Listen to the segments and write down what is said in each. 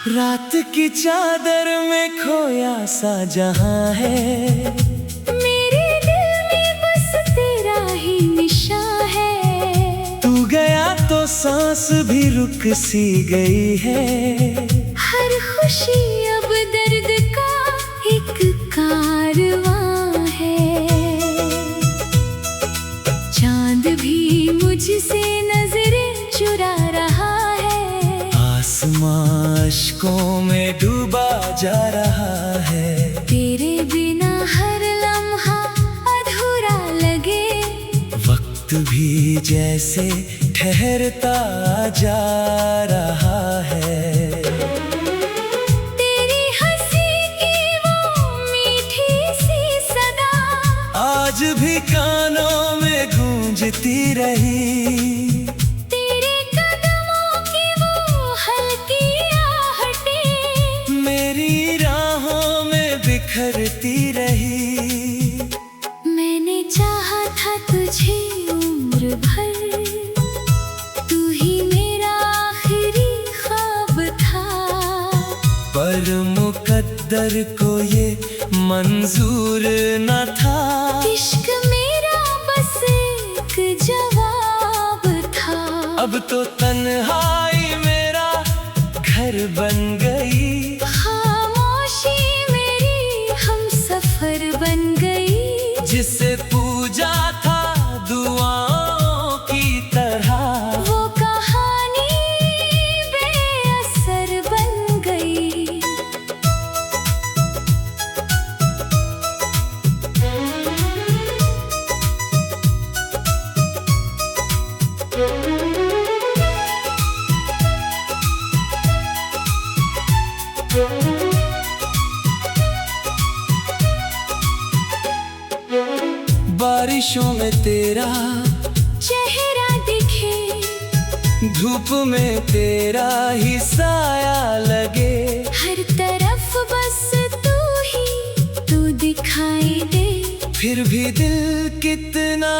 रात की चादर में खोया सा जहां है, मेरे दिल में बस तेरा ही निशान है। तू गया तो सांस भी रुक सी गई है। हर खुशी अब दर्द का एक कारवां है। चांद भी मुझसे नजरें चुरा रहा है। आसमां अश्कों में डूबा जा रहा है। तेरे बिना हर लम्हा अधूरा लगे। वक्त भी जैसे ठहरता जा रहा है। तेरी हंसी की वो मीठी सी सदा आज भी कानों में गूंजती रही। तेरे कदमों की वो हल्की आहटें मेरी राहों में बिखरती रही। मैंने चाहा था तुझे उम्र भर, तू ही मेरा आखिरी ख्वाब था। पर मुकद्दर को ये मंजूर न था। इश्क मेरा बस एक जवाब था। अब तो तन्हाई मेरा घर बन गई। खामोशी मेरी हमसफर बन गई। जिसे पूजा था दुआओं की तरह, वो कहानी बेअसर बन गई। बारिशों में तेरा चेहरा दिखे, धूप में तेरा ही साया लगे। हर तरफ बस तू दिखाई दे। फिर भी दिल कितना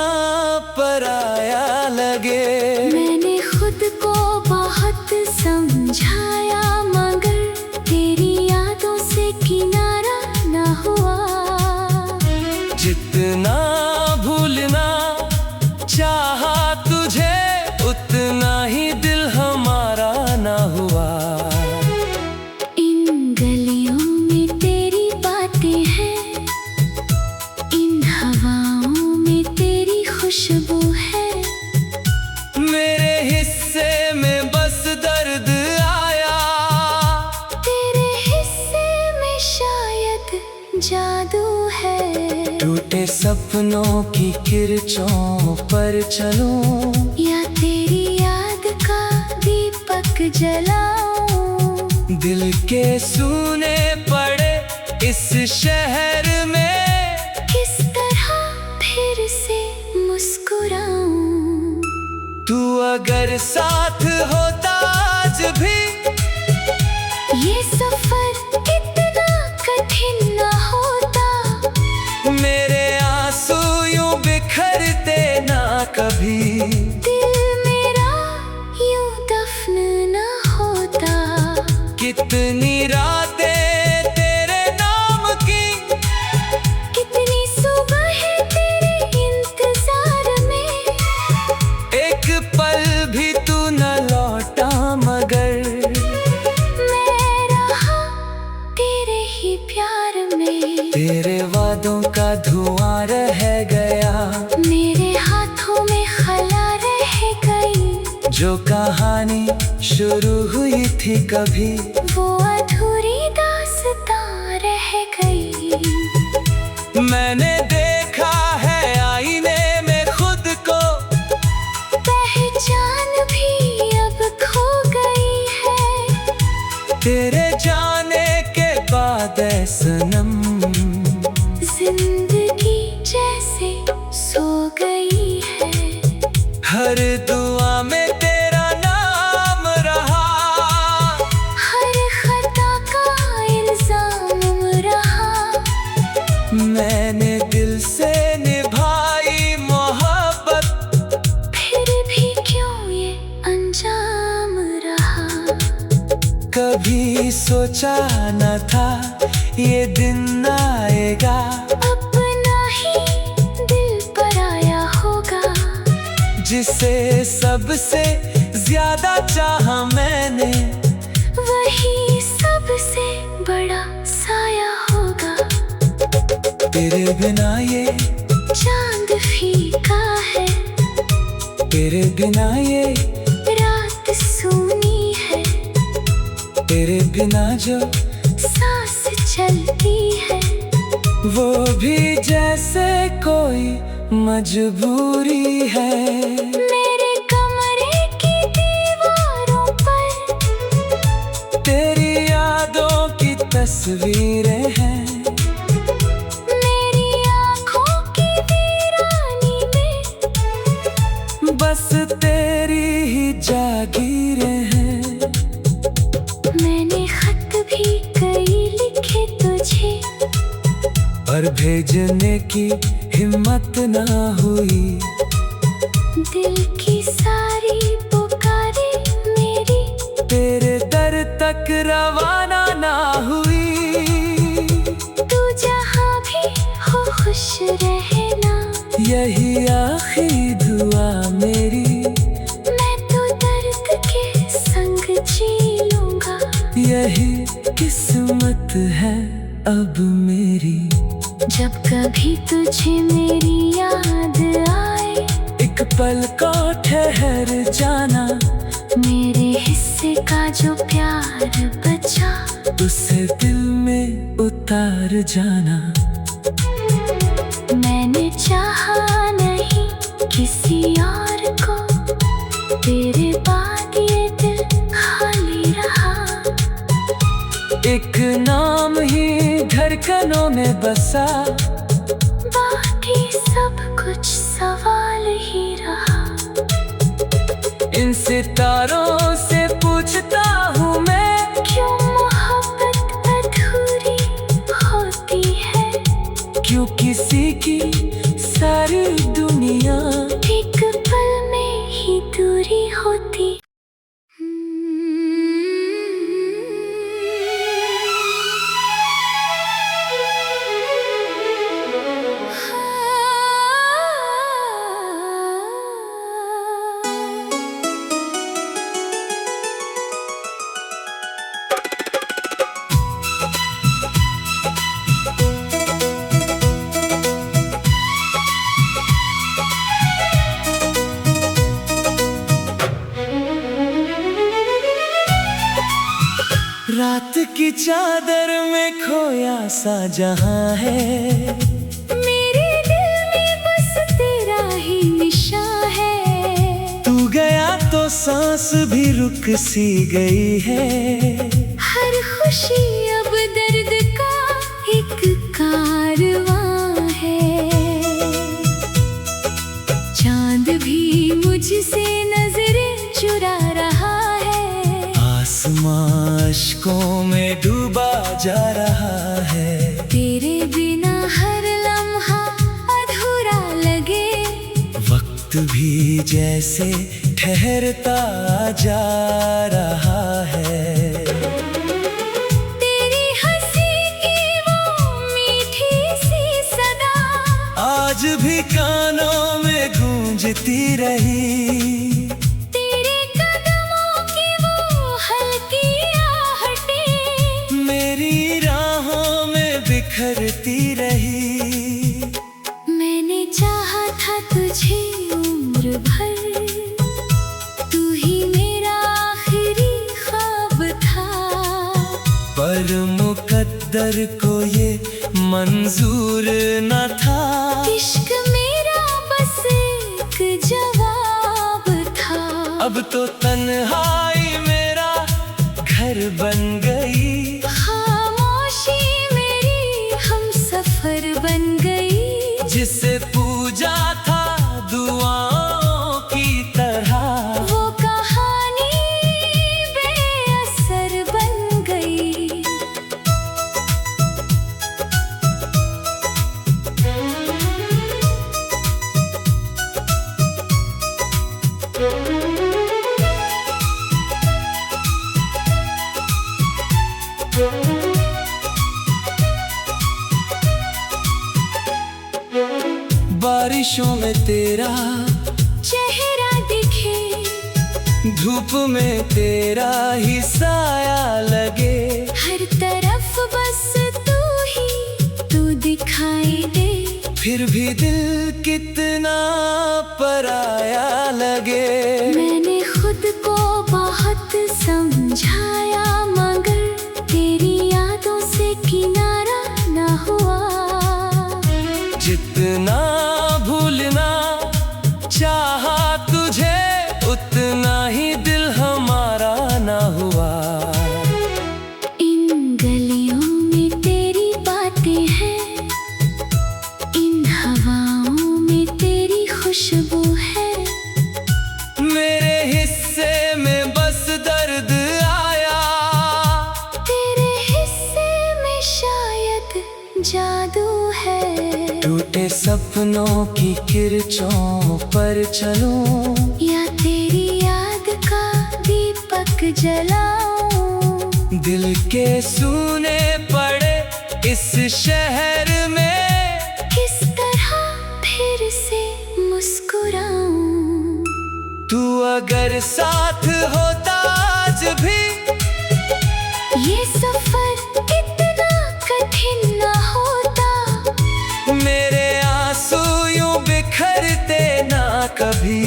पराया लगे। मैंने खुद को बहुत समझाया, मगर तेरी यादों से किनारा ना हुआ। जितना भूलना चाहा तुझे, उतना ही दिल हमारा ना हुआ। इन गलियों में तेरी बातें हैं, इन हवाओं में तेरी खुशबू है। मेरे हिस्से में बस दर्द आया, तेरे हिस्से में शायद जादू है। टूटे सपनों की किरचों पर चलूं, या तेरी याद का दीपक जलाऊं। दिल के सूने पड़े इस शहर में किस तरह फिर से मुस्कुराऊं। तू अगर साथ होता आज भी, ये सफर इतना कठिन न होता। मेरे आंसू यूं बिखरते ना कभी। दिल मेरा यूं दफन न होता। कितनी रातें तेरे नाम की, कितनी सुबह तेरे इंतजार में। एक पल भी तू न लौटा मगर। मैं रहा तेरे ही प्यार में। तेरे वादों का धुआं रह गया, मेरे हाथों में खला रह गई। जो कहानी शुरू हुई थी कभी, वो अधूरी दास्तां रह गई। मैंने देखा है आईने में खुद को। पहचान भी अब खो गई है। तेरे जाने के बाद ऐ सनम, जिंदगी जैसे सो गई है। हर दुआ में तेरा नाम रहा। हर खता का इल्जाम रहा। मैंने दिल से निभाई मोहब्बत, फिर भी क्यों ये अंजाम रहा। कभी सोचा न था ये दिन आएगा, अपना ही दिल पर आया होगा। जिसे सबसे ज्यादा चाहा मैंने, वही सबसे बड़ा साया होगा। तेरे बिना ये चांद फीका है, तेरे बिना ये रात सूनी है। तेरे बिना जो सांस चलती है, वो भी जैसे कोई मजबूरी है। मेरे कमरे की दीवारों पर तेरी यादों की तस्वीरें हैं, मेरी आँखों की वीरानी में बस तेरी ही जागीरें हैं। मैंने खत भी कई लिखे तुझे, पर भेजने की हिम्मत ना हुई। दिल की सारी पुकारे मेरी तेरे दर तक रवाना ना हुई। तू जहाँ भी हो खुश रहना, यही आखिरी दुआ मेरी। मैं तो दर्द के संग जी लूँगा। यही किस्मत है अब मेरी। जब कभी तुझे मेरी याद आए, एक पल को ठहर जाना, मेरे हिस्से का जो प्यार बचा, उसे दिल में उतार जाना। मैंने चाहा नहीं किसी और को, तेरे बाद ये दिल खाली रहा। एक नाम ही धड़कनों में बसा, बाकी सब कुछ सवाल ही रहा। इन सितारों से पूछता हूँ मैं, क्यों मोहब्बत अधूरी होती है? क्यों किसी की सारी दुनिया एक पल में ही दूरी होती। रात की चादर में खोया सा जहां है, मेरे दिल में बस तेरा ही निशान है। तू गया तो सांस भी रुक सी गई है। हर खुशी अब दर्द का एक कारवां है। चांद भी मुझसे नजरें चुरा रहा है, आसमां अश्कों में डूबा जा रहा है। तेरे बिना हर लम्हा अधूरा लगे, वक्त भी जैसे ठहरता जा रहा है। तेरी हंसी की वो मीठी सी सदा आज भी कानों में गूंजती रही। तेरे कदमों की वो हल्की आहटें मेरी राहों में बिखरती रही। मैंने चाहा था तुझे उम्र भर, तू ही मेरा आखिरी ख्वाब था। पर मुकद्दर को ये मंजूर न था। इश्क मेरा बस एक जवाब था। अब तो तन्हाई मेरा घर बन गई, खामोशी मेरी हमसफर बन गई। जिसे पूजा था दुआओं की तरह, वो कहानी बेअसर बन गई। ख्वाहिशों में तेरा चेहरा दिखे, धूप में तेरा ही साया लगे। हर तरफ बस तू दिखाई दे। फिर भी दिल कितना पराया लगे। मैंने खुद को बहुत समझाया, मगर तेरी यादों से किनारा ना हुआ। जितना भूलना चाहा तुझे, उतना ही दिल हमारा ना हुआ। इन गलियों में तेरी बातें हैं, इन हवाओं में तेरी खुशबू है। मेरे हिस्से में बस दर्द आया, तेरे हिस्से में शायद जादू है। टूटे सपनों की किरचों पर चलूं, या तेरी याद का दीपक जलाऊं। दिल के सूने पड़े इस शहर में, किस तरह फिर से मुस्कुराऊं। तू अगर साथ होता आज भी, ये सफर इतना कठिन न होता। मेरे आंसू यूं बिखरते ना कभी।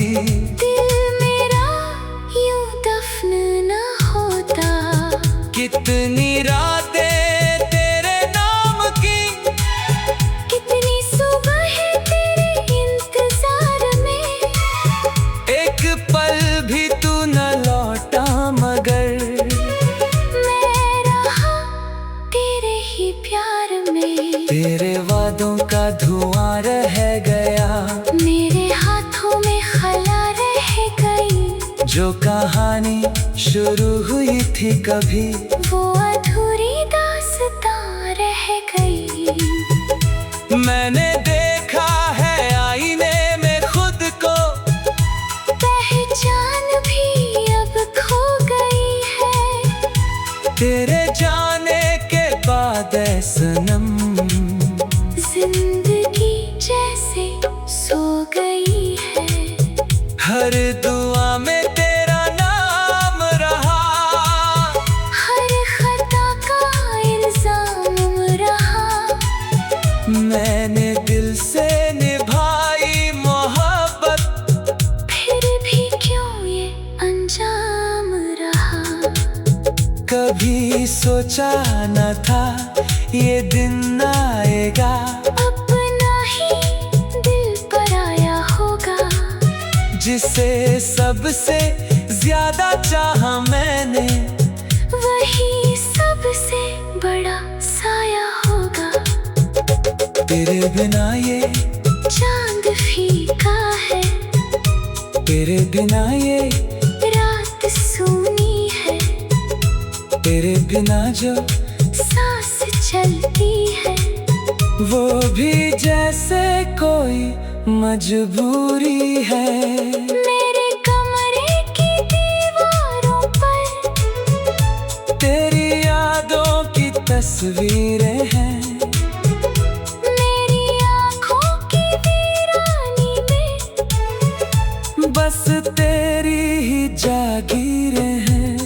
दिल मेरा यूं दफन न होता। कितनी रातें तेरे नाम की, कितनी सुबह तेरे इंतजार में। एक पल भी तू न लौटा मगर मैं रहा तेरे ही प्यार में। तेरे वादों का धुआं रह गया, मेरे हाथों में खला रह गई। जो कहानी शुरू हुई थी कभी, वो अधूरी दास्तां रह गई। मैंने देखा है आईने में खुद को, पहचान भी अब खो गई है। तेरे जाने के बाद ऐ सनम, जिंदगी जैसे सो गई है। हर दुआ में तेरा नाम रहा, हर खता का इल्जाम रहा। मैंने दिल से निभाई मोहब्बत, फिर भी क्यों ये अंजाम रहा। कभी सोचा न था ये दिन आएगा। अपना ही दिल पराया होगा। जिसे सबसे ज्यादा चाहा मैंने, वही सबसे बड़ा साया होगा। तेरे बिना ये चांद फीका है, तेरे बिना ये रात सूनी है। तेरे बिना जो सांस चलती है, वो भी जैसे कोई मजबूरी है। मेरे कमरे की दीवारों पर तेरी यादों की तस्वीरें हैं, मेरी आँखों की वीरानी में बस तेरी ही जागीरें हैं।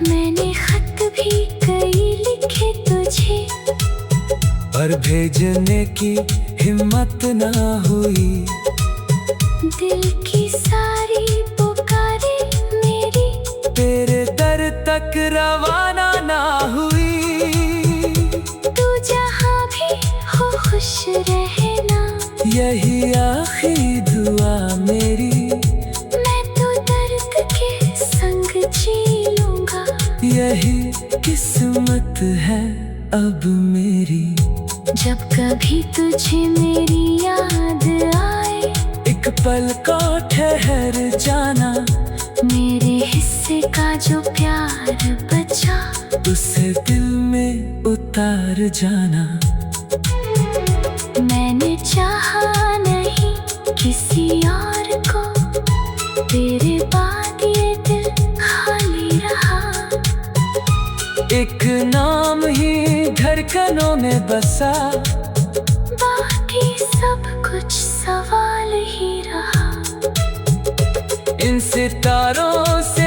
मैंने खत भी कई लिखे तुझे, पर भेजने की हिम्मत ना हुई। दिल की सारी पुकारे मेरी तेरे दर तक रवाना ना हुई। तू जहाँ भी हो खुश रहना, यही आखिरी दुआ मेरी। मैं तो दर्द के संग जी लूंगा। यही किस्मत है अब मेरी। जब कभी तुझे मेरी याद आए, एक पल को ठहर जाना। मेरे हिस्से का जो प्यार बचा, उसे दिल में उतार जाना। मैंने चाहा नहीं किसी और को, तेरे बाद ये दिल खाली रहा। एक नाम ही धड़कनों में बसा, बाकी सब कुछ सितारों से